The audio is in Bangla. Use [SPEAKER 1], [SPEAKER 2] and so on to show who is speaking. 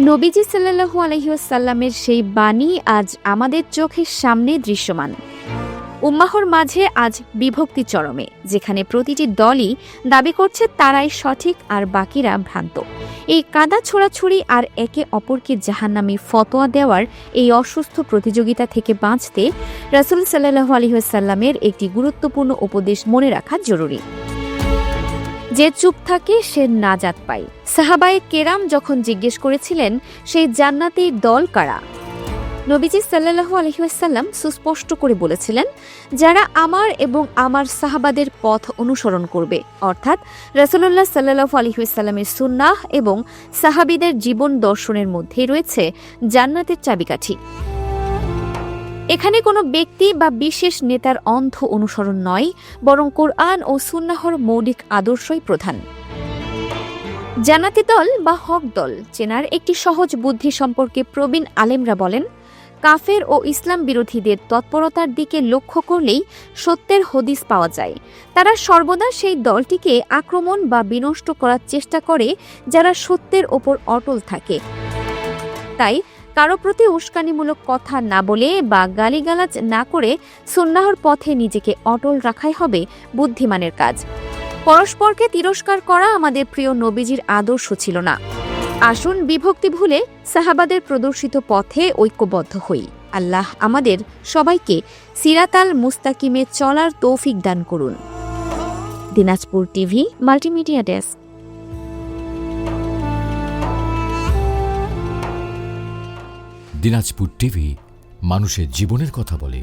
[SPEAKER 1] নবীজি সাল্লাল্লাহু আলাইহি ওয়াসাল্লামের সেই বাণী আজ আমাদের চোখের সামনে দৃশ্যমান। উম্মাহর মাঝে আজ বিভক্তি চরমে, যেখানে প্রতিটি দলই দাবি করছে তারাই সঠিক আর বাকিরা ভ্রান্ত। এই কাদা ছোড়াছুড়ি আর একে অপরকে জাহান্নামী ফতোয়া দেওয়ার এই অসুস্থ প্রতিযোগিতা থেকে বাঁচতে রাসূল সাল্লাল্লাহু আলাইহি ওয়াসাল্লামের একটি গুরুত্বপূর্ণ উপদেশ মনে রাখা জরুরি। যে চুপ থাকে সে নাজাত পায়। সাহাবায়ে কেরাম যখন জিজ্ঞেস করেছিলেন সেই জান্নাতি দল কারা, নবীজি সাল্লাল্লাহু আলাইহি ওয়াসাল্লাম সুস্পষ্ট করে বলেছিলেন, যারা আমার এবং আমার সাহাবাদের পথ অনুসরণ করবে, অর্থাৎ রাসূলুল্লাহ সাল্লাল্লাহু আলাইহি ওয়াসাল্লামের সুন্নাহ এবং সাহাবীদের জীবন দর্শনের মধ্যে রয়েছে জান্নাতের চাবিকাঠি। এখানে কোনো ব্যক্তি বা বিশেষ নেতার অন্ধ অনুসরণ নয়, বরং কোরআন ও সুন্নাহর মৌলিক আদর্শই প্রধান। জান্নাতি দল বা হক দল চেনার একটি সহজ বুদ্ধি সম্পর্কে প্রবীণ আলেমরা বলেন, কাফের ও ইসলাম বিরোধীদের তৎপরতার দিকে লক্ষ্য করলেই সত্যের হদিস পাওয়া যায়। তারা সর্বদা সেই দলটিকে আক্রমণ বা বিনষ্ট করার চেষ্টা করে যারা সত্যের ওপর অটল থাকে। তাই কারো প্রতি উস্কানিমূলক কথা না বলে বা গালিগালাজ না করে সুন্নাহর পথে নিজেকে অটল রাখাই হবে বুদ্ধিমানের কাজ। পরস্পরকে তিরস্কার করা আমাদের প্রিয় নবীজির আদর্শ ছিল না। আসুন বিভক্তি ভুলে সাহাবাদের প্রদর্শিত পথে ঐক্যবদ্ধ হই। আল্লাহ আমাদের সবাইকে সিরাতাল মুস্তাকিমে চলার তৌফিক দান করুন। Dinajpur TV multimedia desk.
[SPEAKER 2] Dinajpur TV মানুষের জীবনের কথা বলে।